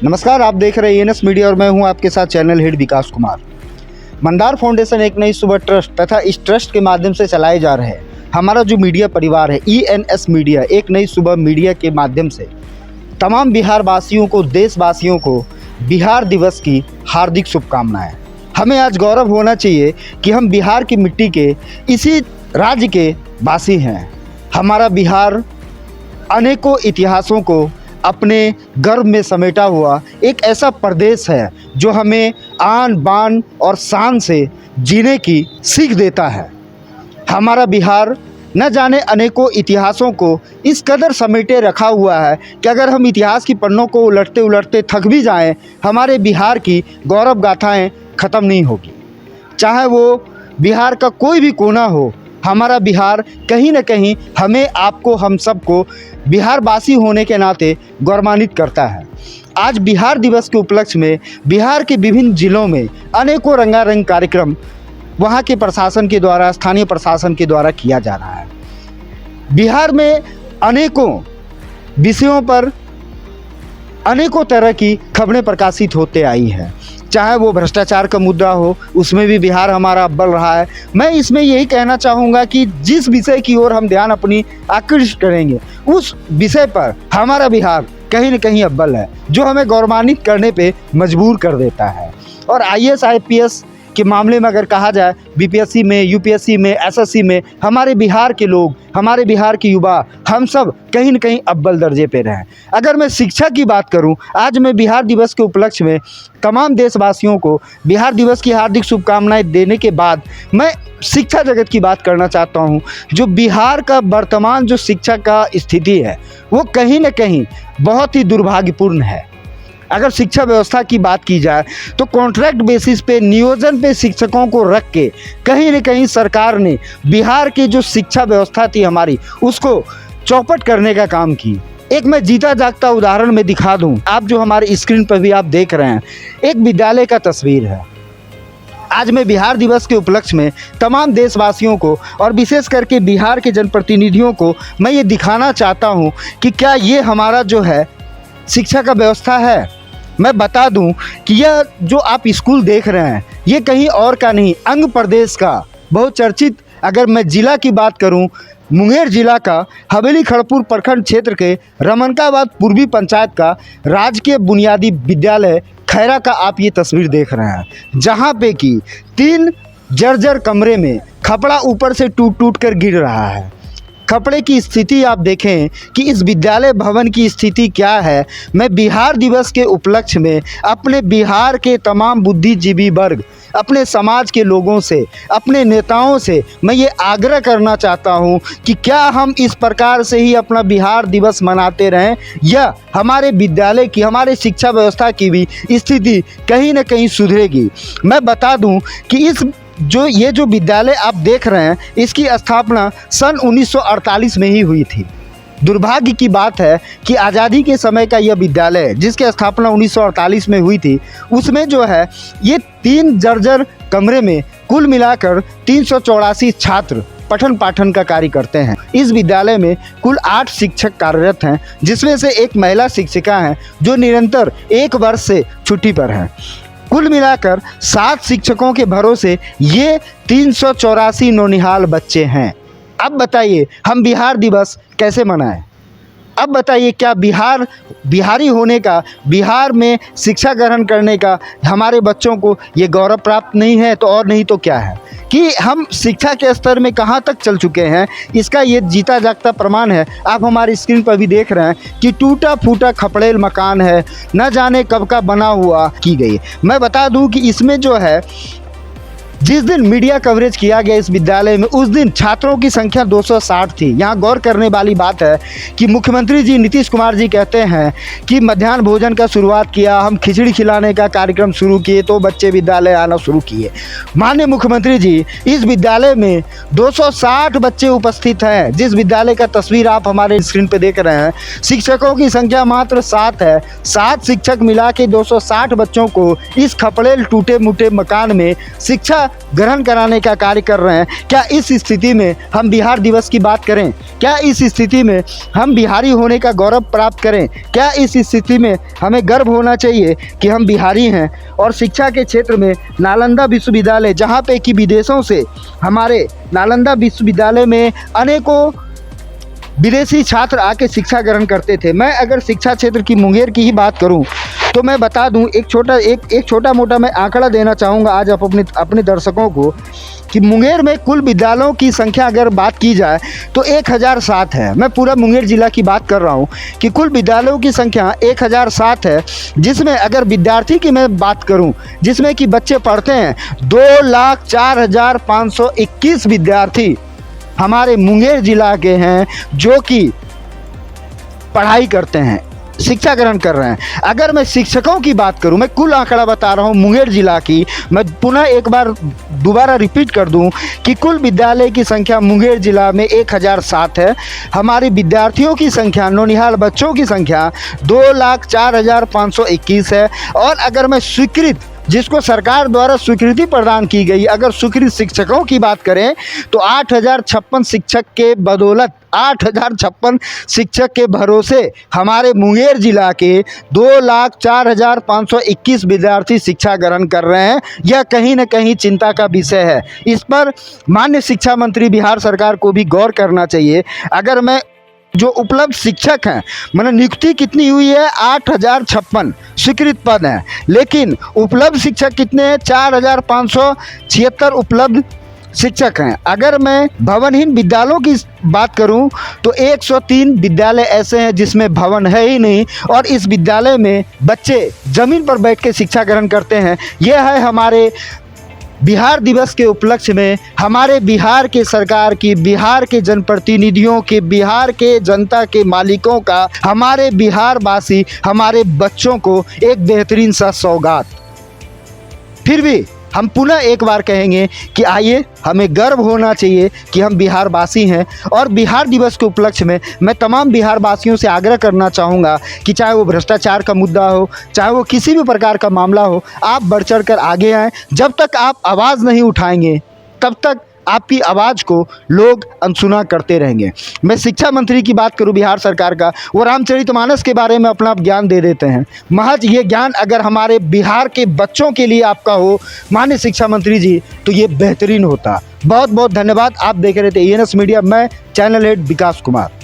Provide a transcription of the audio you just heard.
नमस्कार, आप देख रहे हैं ENS मीडिया और मैं हूं आपके साथ चैनल हेड विकास कुमार। मंदार फाउंडेशन एक नई सुबह ट्रस्ट तथा इस ट्रस्ट के माध्यम से चलाए जा रहे हमारा जो मीडिया परिवार है ENS मीडिया एक नई सुबह मीडिया के माध्यम से तमाम बिहार वासियों को, देशवासियों को बिहार दिवस की हार्दिक शुभकामनाएं। हमें आज गौरव होना चाहिए कि हम बिहार की मिट्टी के इसी राज्य के वासी हैं। हमारा बिहार अनेकों इतिहासों को अपने गर्व में समेटा हुआ एक ऐसा प्रदेश है जो हमें आन बान और शान से जीने की सीख देता है। हमारा बिहार न जाने अनेकों इतिहासों को इस कदर समेटे रखा हुआ है कि अगर हम इतिहास की पन्नों को उलटते उलटते थक भी जाएं, हमारे बिहार की गौरव गाथाएं ख़त्म नहीं होगी। चाहे वो बिहार का कोई भी कोना हो, हमारा बिहार कहीं न कहीं हमें, आपको, हम सबको बिहारवासी होने के नाते गौरवान्वित करता है। आज बिहार दिवस के उपलक्ष्य में बिहार के विभिन्न जिलों में अनेकों रंगारंग कार्यक्रम वहाँ के प्रशासन के द्वारा, स्थानीय प्रशासन के द्वारा किया जा रहा है। बिहार में अनेकों विषयों पर अनेकों तरह की खबरें प्रकाशित होते आई हैं। चाहे वो भ्रष्टाचार का मुद्दा हो, उसमें भी बिहार हमारा अव्वल रहा है। मैं इसमें यही कहना चाहूँगा कि जिस विषय की ओर हम ध्यान अपनी आकृष्ट करेंगे, उस विषय पर हमारा बिहार कहीं न कहीं अव्वल है, जो हमें गौरवान्वित करने पे मजबूर कर देता है। और IAS IPS के मामले में अगर कहा जाए, BPSC में, UPSC में, SSC में हमारे बिहार के लोग, हमारे बिहार के युवा, हम सब कहीं न कहीं अव्वल दर्जे पे रहे। अगर मैं शिक्षा की बात करूं, आज मैं बिहार दिवस के उपलक्ष्य में तमाम देशवासियों को बिहार दिवस की हार्दिक शुभकामनाएं देने के बाद मैं शिक्षा जगत की बात करना चाहता हूं। जो बिहार का वर्तमान जो शिक्षा का स्थिति है, वो कहीं न कहीं बहुत ही दुर्भाग्यपूर्ण है। अगर शिक्षा व्यवस्था की बात की जाए तो कॉन्ट्रैक्ट बेसिस पे, नियोजन पे शिक्षकों को रख के कहीं न कहीं सरकार ने बिहार की जो शिक्षा व्यवस्था थी हमारी, उसको चौपट करने का काम की। एक मैं जीता जागता उदाहरण में दिखा दूं, आप जो हमारे स्क्रीन पर भी आप देख रहे हैं, एक विद्यालय का तस्वीर है। आज मैं बिहार दिवस के उपलक्ष्य में तमाम देशवासियों को और विशेष करके बिहार के जनप्रतिनिधियों को मैं ये दिखाना चाहता हूँ कि क्या ये हमारा जो है शिक्षा का व्यवस्था है। मैं बता दूं कि यह जो आप स्कूल देख रहे हैं, ये कहीं और का नहीं, अंग प्रदेश का बहुचर्चित, अगर मैं ज़िला की बात करूं, मुंगेर जिला का हवेली खड़गपुर प्रखंड क्षेत्र के रमनकाबाद पूर्वी पंचायत का राजकीय बुनियादी विद्यालय खैरा का आप ये तस्वीर देख रहे हैं, जहां पे कि 3 जर्जर कमरे में खपड़ा ऊपर से टूट टूट कर गिर रहा है। कपड़े की स्थिति आप देखें कि इस विद्यालय भवन की स्थिति क्या है। मैं बिहार दिवस के उपलक्ष्य में अपने बिहार के तमाम बुद्धिजीवी वर्ग, अपने समाज के लोगों से, अपने नेताओं से मैं ये आग्रह करना चाहता हूँ कि क्या हम इस प्रकार से ही अपना बिहार दिवस मनाते रहें, या हमारे विद्यालय की, हमारे शिक्षा व्यवस्था की भी स्थिति कहीं न कहीं सुधरेगी। मैं बता दूँ कि ये जो विद्यालय आप देख रहे हैं, इसकी स्थापना सन 1948 में ही हुई थी। दुर्भाग्य की बात है कि आज़ादी के समय का यह विद्यालय, जिसकी स्थापना 1948 में हुई थी, उसमें जो है ये 3 जर्जर कमरे में कुल मिलाकर 384 छात्र पठन पाठन का कार्य करते हैं। इस विद्यालय में कुल 8 शिक्षक कार्यरत हैं, जिसमें से एक महिला शिक्षिका हैं जो निरंतर 1 वर्ष से छुट्टी पर हैं। कुल मिलाकर 7 शिक्षकों के भरोसे ये 384 नौनिहाल बच्चे हैं। अब बताइए हम बिहार दिवस कैसे मनाएं? अब बताइए, क्या बिहारी होने का, बिहार में शिक्षा ग्रहण करने का हमारे बच्चों को ये गौरव प्राप्त नहीं है? तो और नहीं तो क्या है कि हम शिक्षा के स्तर में कहाँ तक चल चुके हैं, इसका ये जीता जागता प्रमाण है। आप हमारी स्क्रीन पर भी देख रहे हैं कि टूटा फूटा खपड़ेल मकान है, न जाने कब का बना हुआ की गई। मैं बता दूं कि इसमें जो है, जिस दिन मीडिया कवरेज किया गया इस विद्यालय में, उस दिन छात्रों की संख्या 260 थी। यहाँ गौर करने वाली बात है कि मुख्यमंत्री जी नीतीश कुमार जी कहते हैं कि मध्याह्न भोजन का शुरुआत किया, हम खिचड़ी खिलाने का कार्यक्रम शुरू किए तो बच्चे विद्यालय आना शुरू किए। माननीय मुख्यमंत्री जी, इस विद्यालय में 260 बच्चे उपस्थित हैं। जिस विद्यालय का तस्वीर आप हमारे स्क्रीन पर देख रहे हैं, शिक्षकों की संख्या मात्र 7 है। 7 शिक्षक मिला के 260 बच्चों को इस खपड़ेल टूटे मुटे मकान में शिक्षा ग्रहण कराने का कार्य कर रहे हैं। क्या इस स्थिति में हम बिहार दिवस की बात करें? क्या इस स्थिति में हम बिहारी होने का गौरव प्राप्त करें? क्या इस स्थिति में हमें गर्व होना चाहिए कि हम बिहारी हैं? और शिक्षा के क्षेत्र में नालंदा विश्वविद्यालय, जहाँ पे कि विदेशों से हमारे नालंदा विश्वविद्यालय में अनेकों विदेशी छात्र आके शिक्षा ग्रहण करते थे। मैं अगर शिक्षा क्षेत्र की मुंगेर की ही बात करूं तो मैं बता दूं, एक छोटा मोटा मैं आंकड़ा देना चाहूँगा आज अपने दर्शकों को कि मुंगेर में कुल विद्यालयों की संख्या अगर बात की जाए तो 1007 है। मैं पूरा मुंगेर ज़िला की बात कर रहा हूँ कि कुल विद्यालयों की संख्या 1007 है, जिसमें अगर विद्यार्थी की मैं बात करूँ, जिसमें कि बच्चे पढ़ते हैं, 2,04,521 विद्यार्थी हमारे मुंगेर ज़िला के हैं जो कि पढ़ाई करते हैं, शिक्षा ग्रहण कर रहे हैं। अगर मैं शिक्षकों की बात करूं, मैं कुल आंकड़ा बता रहा हूं मुंगेर ज़िला की, मैं पुनः एक बार दोबारा रिपीट कर दूं कि कुल विद्यालय की संख्या मुंगेर ज़िला में 1007 है। हमारे विद्यार्थियों की संख्या, नौनिहाल बच्चों की संख्या 2,04,521 है। और अगर मैं स्वीकृत, जिसको सरकार द्वारा स्वीकृति प्रदान की गई, अगर स्वीकृत शिक्षकों की बात करें तो 8,056 शिक्षक के बदौलत, 8,056 शिक्षक के भरोसे हमारे मुंगेर ज़िला के 2,04,521 विद्यार्थी शिक्षा ग्रहण कर रहे हैं। यह कहीं न कहीं चिंता का विषय है। इस पर माननीय शिक्षा मंत्री बिहार सरकार को भी गौर करना चाहिए। अगर मैं जो उपलब्ध शिक्षक हैं, मैंने नियुक्ति कितनी हुई है? 8,056 स्वीकृत पद हैं, लेकिन उपलब्ध शिक्षक कितने हैं? 4,576 उपलब्ध शिक्षक हैं। अगर मैं भवनहीन विद्यालयों की बात करूं तो 103 विद्यालय ऐसे हैं जिसमें भवन है ही नहीं, और इस विद्यालय में बच्चे ज़मीन पर बैठ के शिक्षा ग्रहण करते हैं। यह है हमारे बिहार दिवस के उपलक्ष्य में हमारे बिहार के सरकार की, बिहार के जनप्रतिनिधियों के, बिहार के जनता के मालिकों का हमारे बिहारवासी, हमारे बच्चों को एक बेहतरीन सा सौगात। फिर भी हम पुनः एक बार कहेंगे कि आइए, हमें गर्व होना चाहिए कि हम बिहारवासी हैं। और बिहार दिवस के उपलक्ष्य में मैं तमाम बिहारवासियों से आग्रह करना चाहूँगा कि चाहे वो भ्रष्टाचार का मुद्दा हो, चाहे वो किसी भी प्रकार का मामला हो, आप बढ़ चढ़ कर आगे आएँ। जब तक आप आवाज़ नहीं उठाएंगे तब तक आपकी आवाज़ को लोग अनसुना करते रहेंगे। मैं शिक्षा मंत्री की बात करूं बिहार सरकार का, वो रामचरितमानस के बारे में अपना ज्ञान दे देते हैं। महज ये ज्ञान अगर हमारे बिहार के बच्चों के लिए आपका हो माननीय शिक्षा मंत्री जी, तो ये बेहतरीन होता। बहुत बहुत धन्यवाद। आप देख रहे थे ENS मीडिया, मैं चैनल हेड विकास कुमार।